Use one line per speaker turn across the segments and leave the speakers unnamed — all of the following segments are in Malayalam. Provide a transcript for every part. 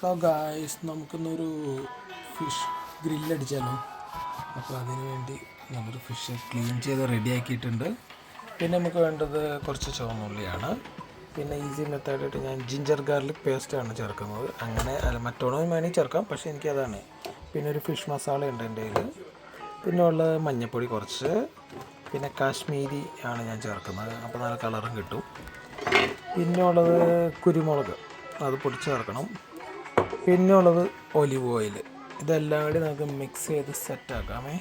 ഹലോ ഗായ്സ്, നമുക്കിന്നൊരു ഫിഷ് ഗ്രില്ലടിച്ചാലോ. അപ്പോൾ അതിന് വേണ്ടി നമ്മൾ ഫിഷ് ക്ലീൻ ചെയ്ത് റെഡിയാക്കിയിട്ടുണ്ട്. പിന്നെ നമുക്ക് വേണ്ടത് കുറച്ച് ചുവന്നുള്ളിയാണ്. പിന്നെ ഈസി മെത്തേഡായിട്ട് ഞാൻ ജിഞ്ചർ ഗാർലിക് പേസ്റ്റാണ് ചേർക്കുന്നത്. അങ്ങനെ അല്ല, മറ്റോണം വേണമെങ്കിൽ ചേർക്കാം, പക്ഷേ എനിക്കതാണ്. പിന്നെ ഒരു ഫിഷ് മസാല ഉണ്ട് എൻ്റെ കയ്യിൽ. പിന്നെ ഉള്ളത് മഞ്ഞൾപ്പൊടി കുറച്ച്, പിന്നെ കാശ്മീരി ആണ് ഞാൻ ചേർക്കുന്നത്, അപ്പോൾ നല്ല കളറും കിട്ടും. പിന്നെ ഉള്ളത് കുരുമുളക്, അത് പൊടിച്ച് ചേർക്കണം. പിന്നെ ഉള്ളത് ഒലിവ് ഓയിൽ. ഇതെല്ലാം കൂടി നമുക്ക് മിക്സ് ചെയ്ത് സെറ്റാക്കാമേ.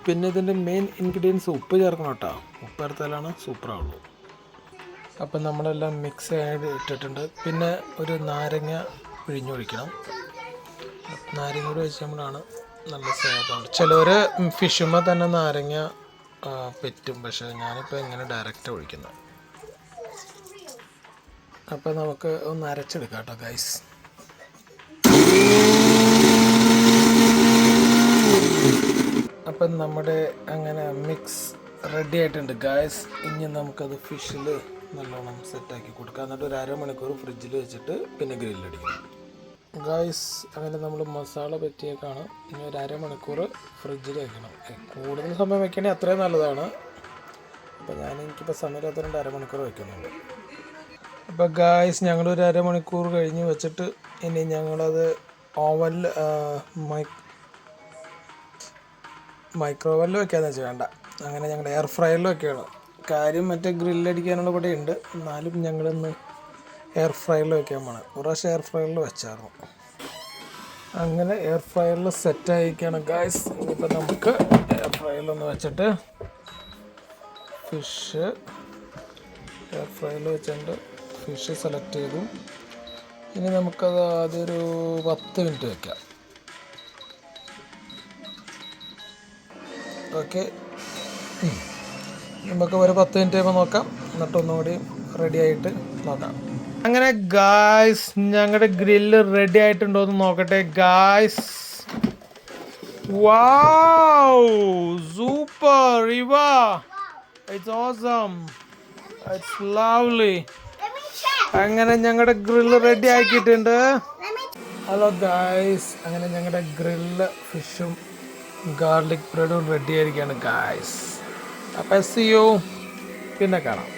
പിന്നെ ഇതിൻ്റെ മെയിൻ ഇൻഗ്രീഡിയൻസ് ഉപ്പ് ചേർക്കണം കേട്ടോ. ഉപ്പ് ചേർത്താലാണ് സൂപ്പറാവുള്ളൂ. അപ്പം നമ്മളെല്ലാം മിക്സ് ചെയ്ത് ഇട്ടിട്ടുണ്ട്. പിന്നെ ഒരു നാരങ്ങ പിഴിഞ്ഞൊഴിക്കണം. നാരങ്ങ കൂടി ഒഴിച്ചുമ്പോഴാണ് നല്ല സ്വാദാണ്. ചിലവർ ഫിഷുമ്പോൾ തന്നെ നാരങ്ങ പറ്റും, പക്ഷേ ഞാനിപ്പോൾ ഇങ്ങനെ ഡയറക്റ്റ് ഒഴിക്കുന്നത്. അപ്പോൾ നമുക്ക് ഒന്ന് അരച്ചെടുക്കാം കേട്ടോ ഗൈസ്. അപ്പം നമ്മുടെ അങ്ങനെ മിക്സ് റെഡി ആയിട്ടുണ്ട് ഗായ്സ്. ഇനി നമുക്കത് ഫിഷിൽ നല്ലോണം സെറ്റാക്കി കൊടുക്കാം. എന്നിട്ട് ഒരു അരമണിക്കൂർ ഫ്രിഡ്ജിൽ വെച്ചിട്ട് പിന്നെ ഗ്രില്ലടിക്കണം ഗായ്സ്. അങ്ങനെ നമ്മൾ മസാല പറ്റിയേക്കാണ്. ഇനി ഒരു അരമണിക്കൂർ ഫ്രിഡ്ജിൽ വെക്കണം. കൂടുതൽ സമയം വെക്കണമെങ്കിൽ അത്രയും നല്ലതാണ്. അപ്പോൾ എനിക്കിപ്പോൾ സമയമില്ലാത്തതുകൊണ്ട് അരമണിക്കൂർ വെക്കുന്നുണ്ട്. അപ്പോൾ ഗായ്സ്, ഞങ്ങളൊരു അരമണിക്കൂർ കഴിഞ്ഞ് വെച്ചിട്ട് ഇനി ഞങ്ങളത് ഓവനിൽ മൈക്രോവേവിൽ വെക്കാമെന്ന് വെച്ചാൽ വേണ്ട, അങ്ങനെ ഞങ്ങൾ എയർ ഫ്രയറിൽ വെക്കുകയാണ്. കാര്യം മറ്റേ ഗ്രില്ലടിക്കാനുള്ള ഇവിടെ ഉണ്ട്, എന്നാലും ഞങ്ങളിന്ന് എയർ ഫ്രയറിൽ വെക്കാൻ പോകണം. ഒരു പ്രാവശ്യം എയർ ഫ്രയറിൽ വെച്ചായിരുന്നു. അങ്ങനെ എയർ ഫ്രയറിൽ സെറ്റായിരിക്കുകയാണ് ഗായ്സ്. ഇനിയിപ്പോൾ നമുക്ക് എയർ ഫ്രയറിലൊന്ന് വെച്ചിട്ട് ഫിഷ് എയർ ഫ്രയറിൽ വെച്ചിട്ട് ഫിഷ് സെലക്ട് ചെയ്തു. ഇനി നമുക്കത് ആദ്യം ഒരു 10 മിനിറ്റ് വയ്ക്കാം. ഓക്കെ, നമുക്ക് ഒരു 10 മിനിറ്റ് കഴിയുമ്പോൾ നോക്കാം, എന്നിട്ട് ഒന്നുകൂടി റെഡി ആയിട്ട് നോക്കാം. അങ്ങനെ ഗായ്സ്, ഞങ്ങളുടെ ഗ്രില്ല് റെഡി ആയിട്ടുണ്ടോ എന്ന് നോക്കട്ടെ ഗായ്സ്. വൗ, സൂപ്പർ ഇവ, ഇറ്റ്സ് ഓസം, ഇറ്റ്സ് ലവ്ലി. അങ്ങനെ ഞങ്ങളുടെ ഗ്രില്ല് റെഡി ആക്കിയിട്ടുണ്ട്. ഹലോ ഗായ്സ്, അങ്ങനെ ഞങ്ങളുടെ ഗ്രില്ല് ഫിഷും ഗാർലിക് ബ്രെഡും റെഡി ആയിരിക്കുകയാണ് ഗായ്സ്. അപ്പോൾ see you, പിന്നെ കാണാം.